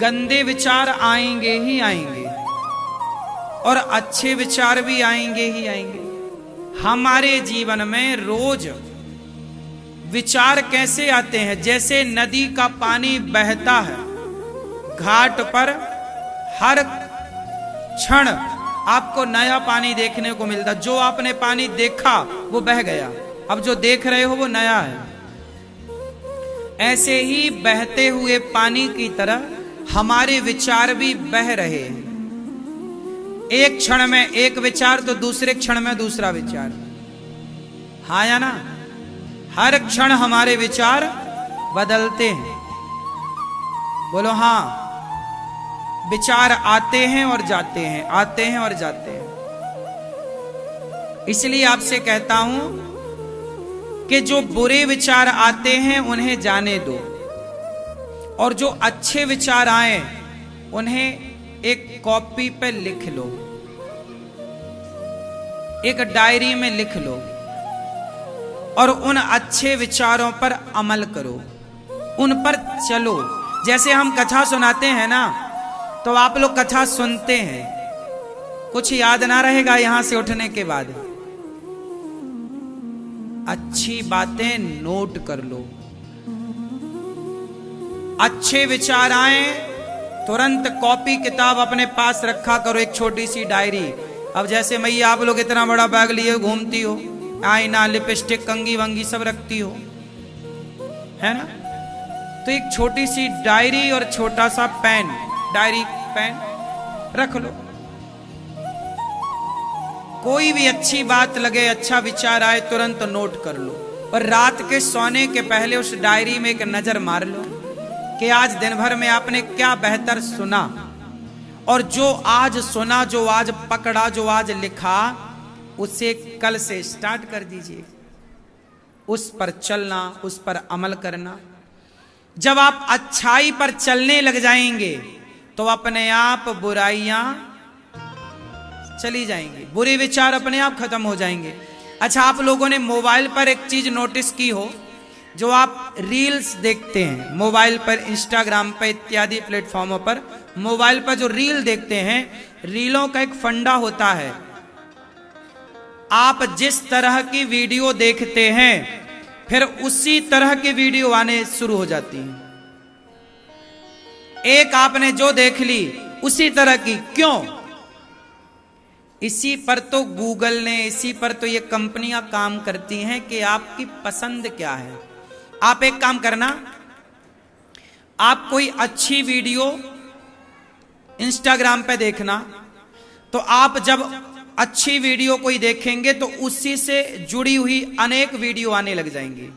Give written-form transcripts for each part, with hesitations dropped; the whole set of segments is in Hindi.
गंदे विचार आएंगे ही आएंगे और अच्छे विचार भी आएंगे ही आएंगे। हमारे जीवन में रोज विचार कैसे आते हैं? जैसे नदी का पानी बहता है, घाट पर हर क्षण आपको नया पानी देखने को मिलता। जो आपने पानी देखा वो बह गया, अब जो देख रहे हो वो नया है। ऐसे ही बहते हुए पानी की तरह हमारे विचार भी बह रहे हैं। एक क्षण में एक विचार तो दूसरे क्षण में दूसरा विचार। हाँ या ना? हर क्षण हमारे विचार बदलते हैं। बोलो हाँ। विचार आते हैं और जाते हैं, आते हैं और जाते हैं। इसलिए आपसे कहता हूं कि जो बुरे विचार आते हैं उन्हें जाने दो, और जो अच्छे विचार आए उन्हें एक कॉपी पे लिख लो, एक डायरी में लिख लो, और उन अच्छे विचारों पर अमल करो, उन पर चलो। जैसे हम कथा सुनाते हैं ना, तो आप लोग कथा सुनते हैं, कुछ याद ना रहेगा यहां से उठने के बाद। अच्छी बातें नोट कर लो, अच्छे विचार आए तुरंत कॉपी किताब अपने पास रखा करो, एक छोटी सी डायरी। अब जैसे मैया आप लोग इतना बड़ा बैग लिए घूमती हो, आईना, लिपस्टिक, कंगी वंगी सब रखती हो, है ना? तो एक छोटी सी डायरी और छोटा सा पेन, डायरी पेन रख लो। कोई भी अच्छी बात लगे, अच्छा विचार आए, तुरंत नोट कर लो। और रात के सोने के पहले उस डायरी में एक नजर मार लो कि आज दिन भर में आपने क्या बेहतर सुना, और जो आज सुना, जो आज पकड़ा, जो आज लिखा, उसे कल से स्टार्ट कर दीजिए। उस पर चलना, उस पर अमल करना। जब आप अच्छाई पर चलने लग जाएंगे तो अपने आप बुराइयां चली जाएंगी, बुरे विचार अपने आप खत्म हो जाएंगे। अच्छा, आप लोगों ने मोबाइल पर एक चीज नोटिस की हो, जो आप रील्स देखते हैं मोबाइल पर, इंस्टाग्राम पर इत्यादि प्लेटफॉर्मों पर, मोबाइल पर जो रील देखते हैं, रीलों का एक फंडा होता है। आप जिस तरह की वीडियो देखते हैं फिर उसी तरह की वीडियो आने शुरू हो जाती है। एक आपने जो देख ली उसी तरह की, क्यों? इसी पर तो गूगल ने, इसी पर तो ये कंपनियां काम करती हैं कि आपकी पसंद क्या है। आप एक काम करना, आप कोई अच्छी वीडियो इंस्टाग्राम पे देखना, तो आप जब अच्छी वीडियो कोई देखेंगे तो उसी से जुड़ी हुई अनेक वीडियो आने लग जाएंगी।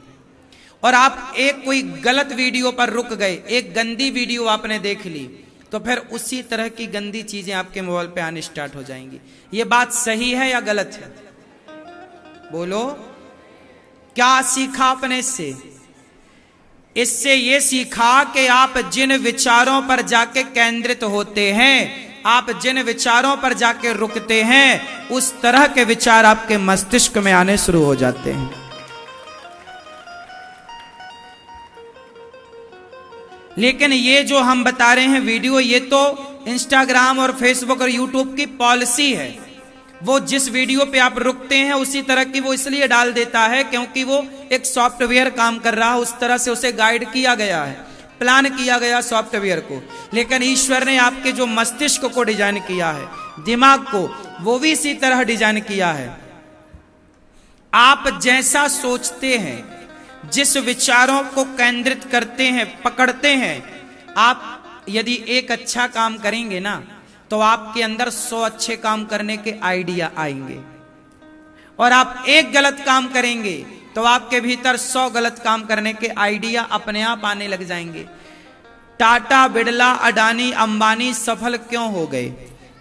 और आप एक कोई गलत वीडियो पर रुक गए, एक गंदी वीडियो आपने देख ली, तो फिर उसी तरह की गंदी चीजें आपके मोबाइल पे आने स्टार्ट हो जाएंगी। ये बात सही है या गलत है? बोलो, क्या सीखा आपने इससे? इससे ये सीखा कि आप जिन विचारों पर जाके केंद्रित होते हैं, आप जिन विचारों पर जाके रुकते हैं, उस तरह के विचार आपके मस्तिष्क में आने शुरू हो जाते हैं। लेकिन ये जो हम बता रहे हैं वीडियो, ये तो इंस्टाग्राम और फेसबुक और यूट्यूब की पॉलिसी है। वो जिस वीडियो पे आप रुकते हैं उसी तरह की वो इसलिए डाल देता है क्योंकि वो एक सॉफ्टवेयर काम कर रहा है, उस तरह से उसे गाइड किया गया है, प्लान किया गया सॉफ्टवेयर को। लेकिन ईश्वर ने आपके जो मस्तिष्क को डिजाइन किया है, दिमाग को, वो भी इसी तरह डिजाइन किया है। आप जैसा सोचते हैं, जिस विचारों को केंद्रित करते हैं, पकड़ते हैं, आप यदि एक अच्छा काम करेंगे ना, तो आपके अंदर 100 अच्छे काम करने के आइडिया आएंगे। और आप एक गलत काम करेंगे तो आपके भीतर 100 गलत काम करने के आइडिया अपने आप आने लग जाएंगे। टाटा, बिड़ला, अडानी, अंबानी सफल क्यों हो गए?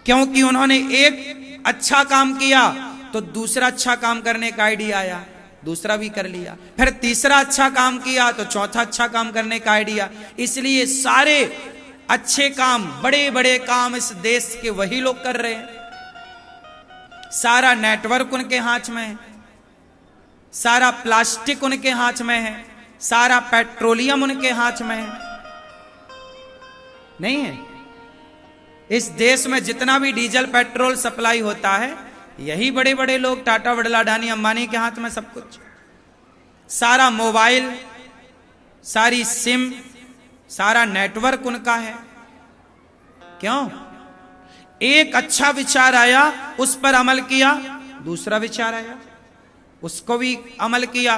क्योंकि उन्होंने एक अच्छा काम किया तो दूसरा अच्छा काम करने का आइडिया आया, दूसरा भी कर लिया, फिर तीसरा अच्छा काम किया तो चौथा अच्छा काम करने का आइडिया। इसलिए सारे अच्छे काम, बड़े बड़े काम इस देश के वही लोग कर रहे हैं। सारा नेटवर्क उनके हाथ में है, सारा प्लास्टिक उनके हाथ में है, सारा पेट्रोलियम उनके हाथ में है। नहीं है। इस देश में जितना भी डीजल पेट्रोल सप्लाई होता है, यही बड़े बड़े लोग, टाटा, बिरला, अडानी, अंबानी के हाथ में सब कुछ। सारा मोबाइल, सारी सिम, सारा नेटवर्क उनका है। क्यों? एक अच्छा विचार आया, उस पर अमल किया, दूसरा विचार आया, उसको भी अमल किया।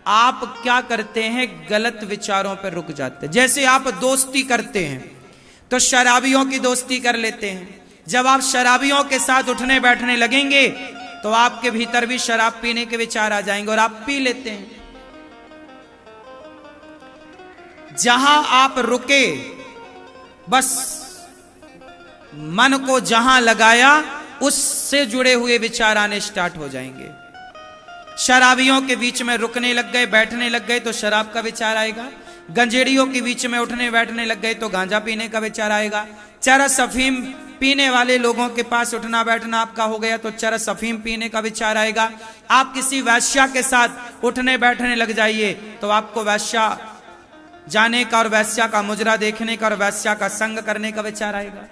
आप क्या करते हैं? गलत विचारों पर रुक जाते हैं। जैसे आप दोस्ती करते हैं तो शराबियों की दोस्ती कर लेते हैं। जब आप शराबियों के साथ उठने बैठने लगेंगे तो आपके भीतर भी शराब पीने के विचार आ जाएंगे और आप पी लेते हैं। जहां आप रुके, बस मन को जहां लगाया, उससे जुड़े हुए विचार आने स्टार्ट हो जाएंगे। शराबियों के बीच में रुकने लग गए, बैठने लग गए तो शराब का विचार आएगा। गंजेड़ियों के बीच में उठने बैठने लग गए तो गांजा पीने का विचार आएगा। चरस अफीम पीने वाले लोगों के पास उठना बैठना आपका हो गया तो चरस अफीम पीने का विचार आएगा। आप किसी वैश्या के साथ उठने बैठने लग जाइए तो आपको वैश्या जाने का और वैश्या का मुजरा देखने का और वैश्या का संग करने का विचार आएगा।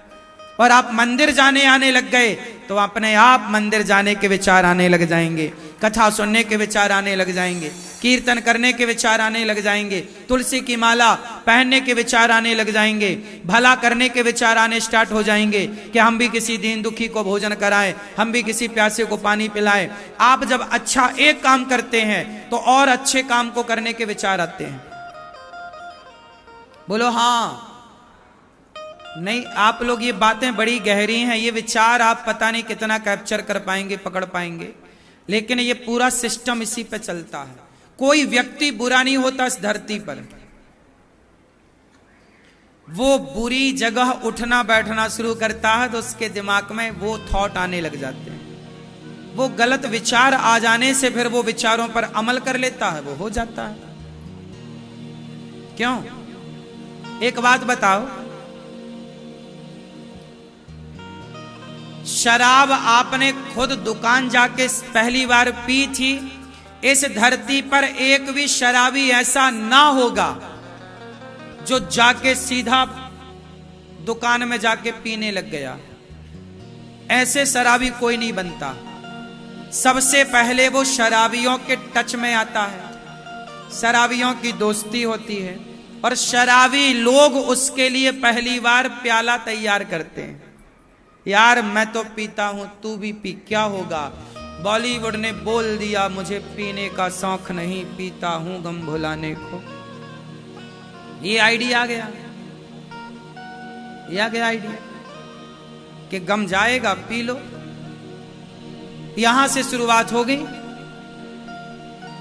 और आप मंदिर जाने आने लग गए तो अपने आप मंदिर जाने के विचार आने लग जाएंगे, कथा सुनने के विचार आने लग जाएंगे, कीर्तन करने के विचार आने लग जाएंगे, तुलसी की माला पहनने के विचार आने लग जाएंगे, भला करने के विचार आने स्टार्ट हो जाएंगे कि हम भी किसी दीन दुखी को भोजन कराएं, हम भी किसी प्यासे को पानी पिलाएं। आप जब अच्छा एक काम करते हैं तो और अच्छे काम को करने के विचार आते हैं। बोलो हाँ। नहीं, आप लोग ये बातें बड़ी गहरी हैं, ये विचार आप पता नहीं कितना कैप्चर कर पाएंगे, पकड़ पाएंगे, लेकिन ये पूरा सिस्टम इसी पे चलता है। कोई व्यक्ति बुरा नहीं होता इस धरती पर। वो बुरी जगह उठना बैठना शुरू करता है तो उसके दिमाग में वो थॉट आने लग जाते हैं। वो गलत विचार आ जाने से फिर वो विचारों पर अमल कर लेता है, वो हो जाता है। क्यों? एक बात बताओ, शराब आपने खुद दुकान जाके पहली बार पी थी। इस धरती पर एक भी शराबी ऐसा ना होगा जो जाके सीधा दुकान में जाके पीने लग गया। ऐसे शराबी कोई नहीं बनता। सबसे पहले वो शराबियों के टच में आता है, शराबियों की दोस्ती होती है और शराबी लोग उसके लिए पहली बार प्याला तैयार करते हैं। यार मैं तो पीता हूं, तू भी पी, क्या होगा? बॉलीवुड ने बोल दिया मुझे पीने का शौक नहीं, पीता हूं गम भुलाने को। ये आइडिया आ गया, ये आ गया आइडिया कि गम जाएगा, पी लो। यहां से शुरुआत हो गई।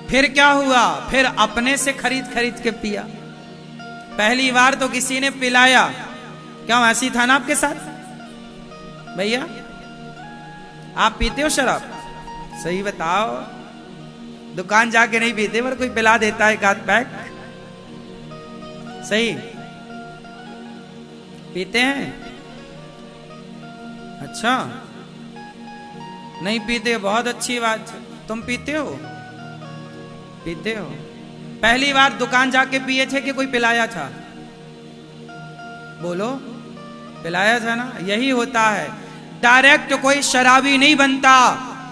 फिर क्या हुआ? फिर अपने से खरीद खरीद के पिया। पहली बार तो किसी ने पिलाया, क्या ऐसी था ना आपके साथ? भैया आप पीते हो शराब? सही बताओ। दुकान जाके नहीं पीते पर कोई पिला देता है एक आध पैक। सही पीते हैं? अच्छा, नहीं पीते, बहुत अच्छी बात। तुम पीते हो? पीते हो। पहली बार दुकान जाके पिए थे कि कोई पिलाया था? बोलो, पिलाया था ना। यही होता है, डायरेक्ट कोई शराबी नहीं बनता,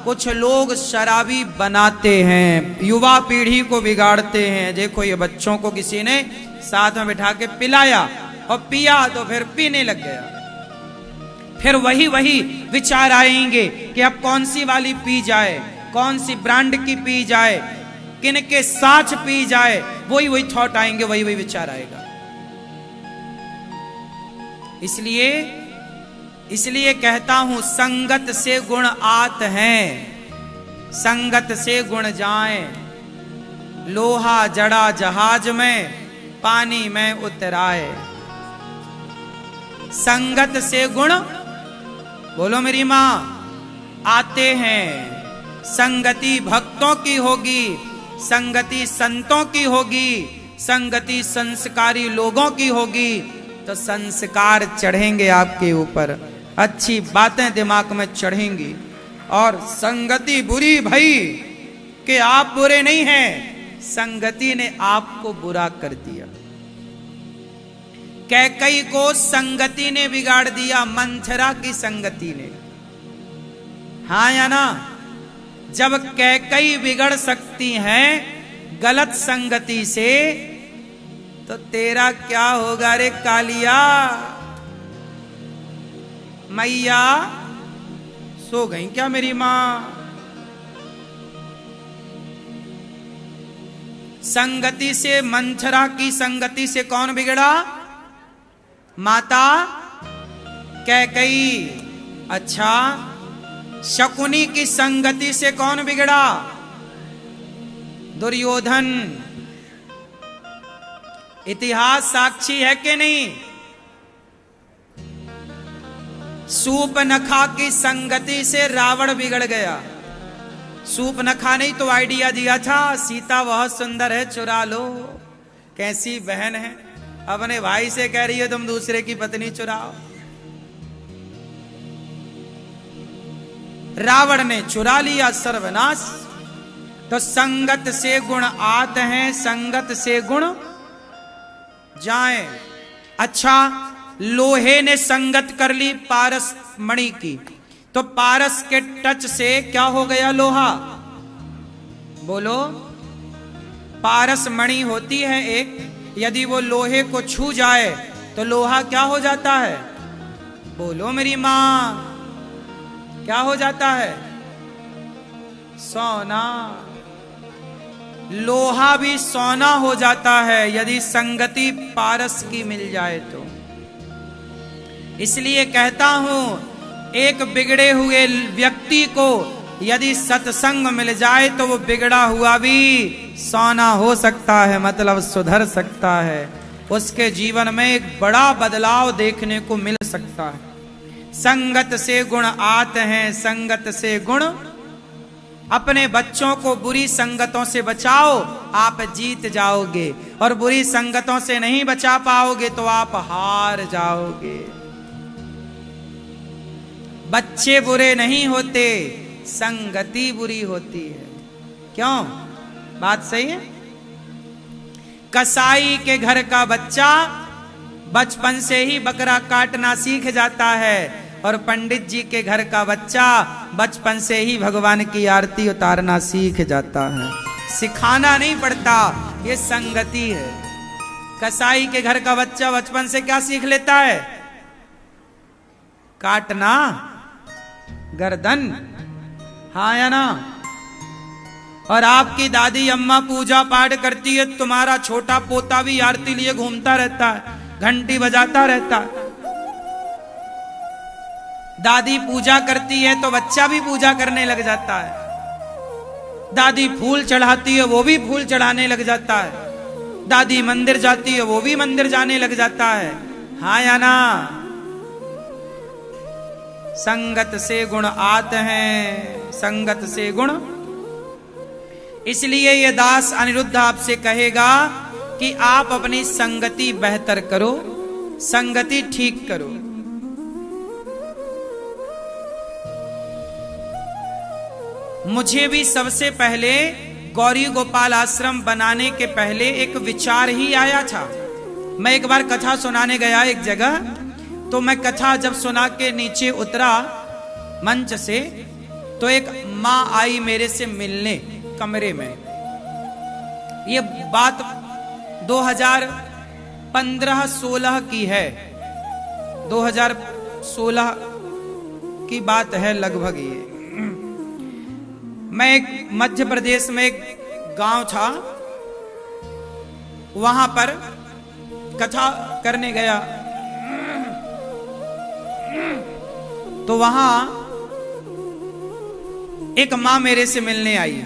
कुछ लोग शराबी बनाते हैं, युवा पीढ़ी को बिगाड़ते हैं। देखो ये बच्चों को किसी ने साथ में बिठा के पिलाया और पिया तो फिर पीने लग गया। फिर वही वही विचार आएंगे कि अब कौन सी वाली पी जाए, कौन सी ब्रांड की पी जाए, किन के साथ पी जाए, वही वही थॉट आएंगे, वही वही विचार आएगा। इसलिए कहता हूं, संगत से गुण आत हैं, संगत से गुण जाए। लोहा जड़ा जहाज में, पानी में उतराए। संगत से गुण, बोलो मेरी मां, आते हैं। संगति भक्तों की होगी, संगति संतों की होगी, संगति संस्कारी लोगों की होगी तो संस्कार चढ़ेंगे आपके ऊपर, अच्छी बातें दिमाग में चढ़ेंगी। और संगति बुरी भई कि आप बुरे नहीं हैं, संगति ने आपको बुरा कर दिया। कैकई को संगति ने बिगाड़ दिया, मंथरा की संगति ने। हाँ या ना? जब कैकई बिगड़ सकती हैं गलत संगति से, तो तेरा क्या होगा रे कालिया? मैया सो गई क्या मेरी मां? संगति से, मंथरा की संगति से कौन बिगड़ा? माता कैकई। अच्छा, शकुनी की संगति से कौन बिगड़ा? दुर्योधन। इतिहास साक्षी है कि नहीं? सूपनखा की संगति से रावण बिगड़ गया। सूपनखा ने तो आइडिया दिया था, सीता बहुत सुंदर है, चुरा लो। कैसी बहन है, अपने भाई से कह रही है तुम दूसरे की पत्नी चुराओ। रावण ने चुरा लिया, सर्वनाश। तो संगत से गुण आते हैं, संगत से गुण जाए। अच्छा, लोहे ने संगत कर ली पारस मणि की, तो पारस के टच से क्या हो गया लोहा? बोलो। पारस मणि होती है एक, यदि वो लोहे को छू जाए तो लोहा क्या हो जाता है? बोलो मेरी मां, क्या हो जाता है? सोना। लोहा भी सोना हो जाता है यदि संगति पारस की मिल जाए तो। इसलिए कहता हूं, एक बिगड़े हुए व्यक्ति को यदि सत्संग मिल जाए तो वो बिगड़ा हुआ भी सोना हो सकता है, मतलब सुधर सकता है। उसके जीवन में एक बड़ा बदलाव देखने को मिल सकता है। संगत से गुण आते हैं, संगत से गुण। अपने बच्चों को बुरी संगतों से बचाओ, आप जीत जाओगे, और बुरी संगतों से नहीं बचा पाओगे तो आप हार जाओगे। बच्चे बुरे नहीं होते, संगति बुरी होती है। क्यों? बात सही है। कसाई के घर का बच्चा बचपन से ही बकरा काटना सीख जाता है, और पंडित जी के घर का बच्चा बचपन से ही भगवान की आरती उतारना सीख जाता है। सिखाना नहीं पड़ता, ये संगति है। कसाई के घर का बच्चा बचपन से क्या सीख लेता है? काटना गर्दन। हाँ या ना? और आपकी दादी अम्मा पूजा पाठ करती है, तुम्हारा छोटा पोता भी आरती लिए घूमता रहता है, घंटी बजाता रहता है। दादी पूजा करती है तो बच्चा भी पूजा करने लग जाता है। दादी फूल चढ़ाती है, वो भी फूल चढ़ाने लग जाता है। दादी मंदिर जाती है, वो भी मंदिर जाने लग जाता है। हाँ या ना? संगत से गुण आते हैं, संगत से गुण। इसलिए ये दास अनिरुद्ध आपसे कहेगा कि आप अपनी संगति बेहतर करो, संगति ठीक करो। मुझे भी सबसे पहले गौरी गोपाल आश्रम बनाने के पहले एक विचार ही आया था। मैं एक बार कथा सुनाने गया एक जगह, तो मैं कथा जब सुना के नीचे उतरा मंच से, तो एक माँ आई मेरे से मिलने कमरे में। ये बात 2015-16 की है, 2016 की बात है लगभग। ये मैं एक मध्य प्रदेश में एक गांव था, वहां पर कथा करने गया। तो वहां एक मां मेरे से मिलने आई,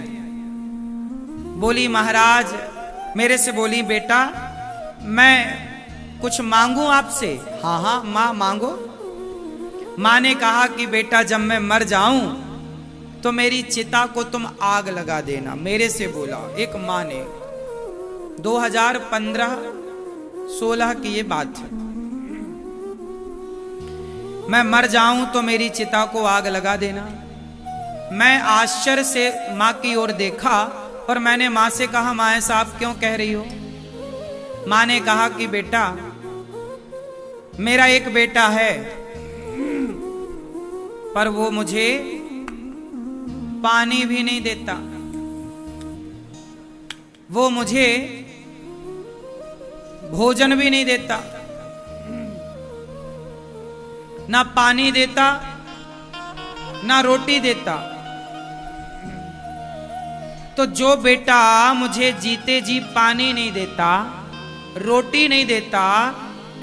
बोली महाराज, मेरे से बोली बेटा मैं कुछ मांगू आपसे? हाँ हाँ मां मांगो। मां ने कहा कि बेटा जब मैं मर जाऊं तो मेरी चिता को तुम आग लगा देना। मेरे से बोला एक मां ने, 2015-16 की ये बात है। मैं मर जाऊं तो मेरी चिता को आग लगा देना। मैं आश्चर्य से मां की ओर देखा और मैंने मां से कहा, मां ऐसा आप क्यों कह रही हो? मां ने कहा कि बेटा मेरा एक बेटा है, पर वो मुझे पानी भी नहीं देता, वो मुझे भोजन भी नहीं देता, ना पानी देता ना रोटी देता। तो जो बेटा मुझे जीते जी पानी नहीं देता, रोटी नहीं देता,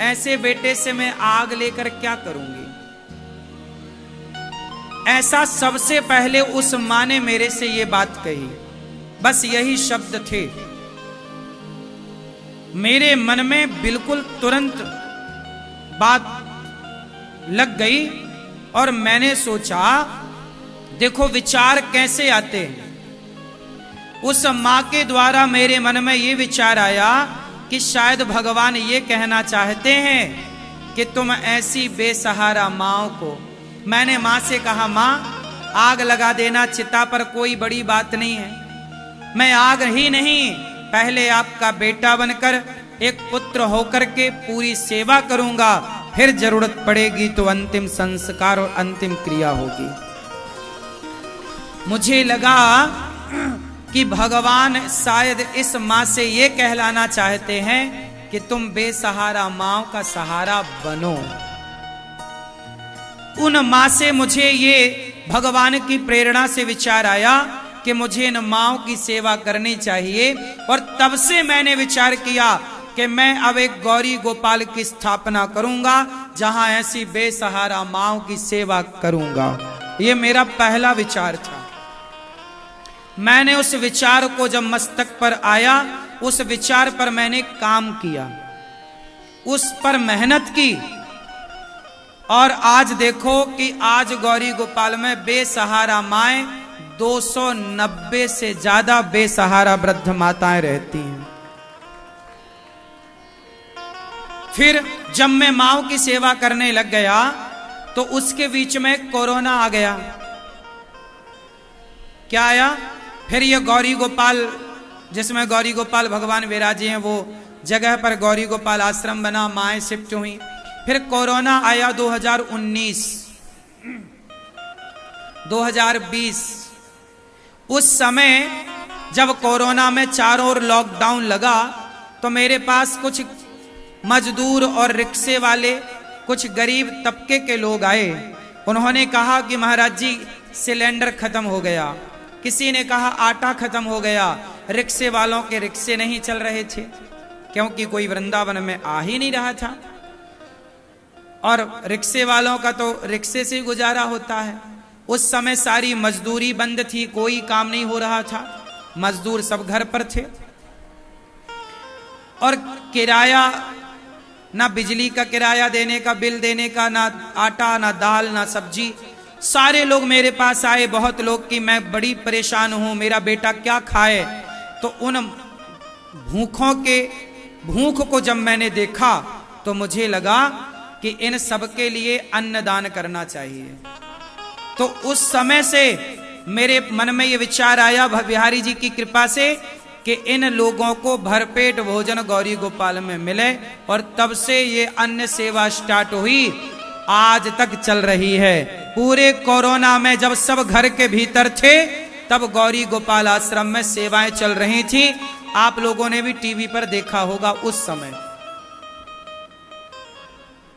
ऐसे बेटे से मैं आग लेकर क्या करूंगी? ऐसा सबसे पहले उस मां ने मेरे से ये बात कही। बस यही शब्द थे, मेरे मन में बिल्कुल तुरंत बात लग गई और मैंने सोचा, देखो विचार कैसे आते हैं। उस मां के द्वारा मेरे मन में ये विचार आया कि शायद भगवान ये कहना चाहते हैं कि तुम ऐसी बेसहारा मां को। मैंने मां से कहा, मां आग लगा देना चिता पर कोई बड़ी बात नहीं है, मैं आग ही नहीं, पहले आपका बेटा बनकर एक पुत्र होकर के पूरी सेवा करूंगा, फिर जरूरत पड़ेगी तो अंतिम संस्कार और अंतिम क्रिया होगी। मुझे लगा कि भगवान शायद इस मां से ये कहलाना चाहते हैं कि तुम बेसहारा मां का सहारा बनो। उन मां से मुझे ये भगवान की प्रेरणा से विचार आया कि मुझे इन मांओं की सेवा करनी चाहिए, और तब से मैंने विचार किया कि मैं अब एक गौरी गोपाल की स्थापना करूंगा जहां ऐसी बेसहारा मांओं की सेवा करूंगा। ये मेरा पहला विचार था। मैंने उस विचार को जब मस्तक पर आया, उस विचार पर मैंने काम किया, उस पर मेहनत की, और आज देखो कि आज गौरी गोपाल में बेसहारा माएं 290 से ज्यादा बेसहारा वृद्ध माताएं रहती हैं। फिर जब मैं माओ की सेवा करने लग गया तो उसके बीच में कोरोना आ गया। क्या आया? फिर ये गौरी गोपाल, जिसमें गौरी गोपाल भगवान विराजे हैं, वो जगह पर गौरी गोपाल आश्रम बना, माएं शिफ्ट हुई। फिर कोरोना आया 2019, 2020। उस समय जब कोरोना में चारों ओर लॉकडाउन लगा तो मेरे पास कुछ मजदूर और रिक्शे वाले, कुछ गरीब तबके के लोग आए। उन्होंने कहा कि महाराज जी सिलेंडर खत्म हो गया, किसी ने कहा आटा खत्म हो गया। रिक्शे वालों के रिक्शे नहीं चल रहे थे क्योंकि कोई वृंदावन में आ ही नहीं रहा था, और रिक्शे वालों का तो रिक्शे से गुजारा होता है। उस समय सारी मजदूरी बंद थी, कोई काम नहीं हो रहा था, मजदूर सब घर पर थे, और किराया, ना बिजली का किराया देने का, बिल देने का, ना आटा, ना दाल, ना सब्जी। सारे लोग मेरे पास आए, बहुत लोग, कि मैं बड़ी परेशान हूं, मेरा बेटा क्या खाए। तो उन भूख को जब मैंने देखा तो मुझे लगा कि इन सब के लिए अन्नदान करना चाहिए। तो उस समय से मेरे मन में ये विचार आया बिहारी जी की कृपा से कि इन लोगों को भरपेट भोजन गौरी गोपाल में मिले, और तब से ये अन्न सेवा स्टार्ट हुई, आज तक चल रही है। पूरे कोरोना में जब सब घर के भीतर थे तब गौरी गोपाल आश्रम में सेवाएं चल रही थी। आप लोगों ने भी टीवी पर देखा होगा। उस समय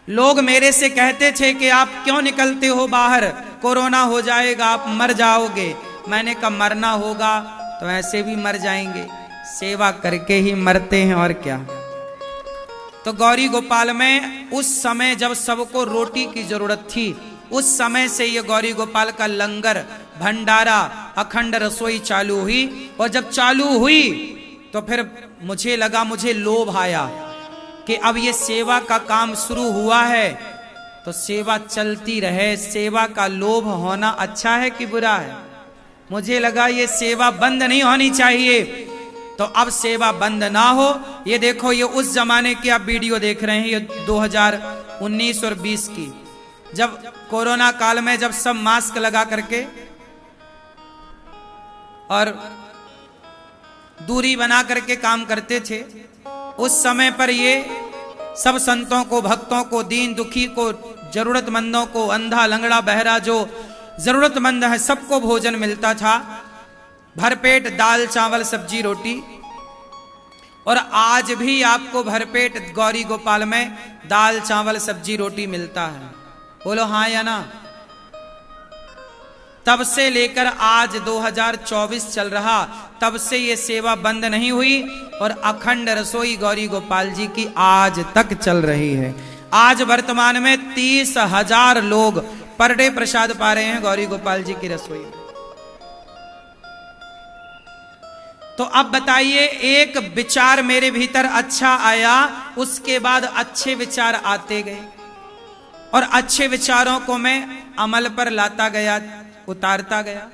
लोग मेरे से कहते थे कि आप क्यों निकलते हो बाहर, कोरोना हो जाएगा, आप मर जाओगे। मैंने कहा मरना होगा तो ऐसे भी मर जाएंगे, सेवा करके ही मरते हैं, और क्या। तो गौरी गोपाल में उस समय जब सबको रोटी की जरूरत थी, उस समय से ये गौरी गोपाल का लंगर, भंडारा, अखंड रसोई चालू हुई। और जब चालू हुई तो फिर मुझे लगा, मुझे लोभ आया कि अब ये सेवा का काम शुरू हुआ है तो सेवा चलती रहे। सेवा का लोभ होना अच्छा है कि बुरा है? मुझे लगा ये सेवा बंद नहीं होनी चाहिए। तो अब सेवा बंद ना हो। ये देखो, ये उस जमाने की आप वीडियो देख रहे हैं, ये 2019 और 20 की, जब कोरोना काल में जब सब मास्क लगा करके और दूरी बना करके काम करते थे। उस समय पर ये सब संतों को, भक्तों को, दीन दुखी को, जरूरतमंदों को, अंधा लंगड़ा बहरा जो जरूरतमंद है सबको भोजन मिलता था। भरपेट दाल चावल सब्जी रोटी। और आज भी आपको भरपेट गौरी गोपाल में दाल चावल सब्जी रोटी मिलता है। बोलो हाँ या ना। तब से लेकर आज 2024 चल रहा, तब से ये सेवा बंद नहीं हुई और अखंड रसोई गौरी गोपाल जी की आज तक चल रही है। आज वर्तमान में 30,000 लोग पर डे प्रसाद पा रहे हैं गौरी गोपाल जी की रसोई में। तो अब बताइए, एक विचार मेरे भीतर अच्छा आया, उसके बाद अच्छे विचार आते गए और अच्छे विचारों को मैं अमल पर लाता गया, उतारता गया।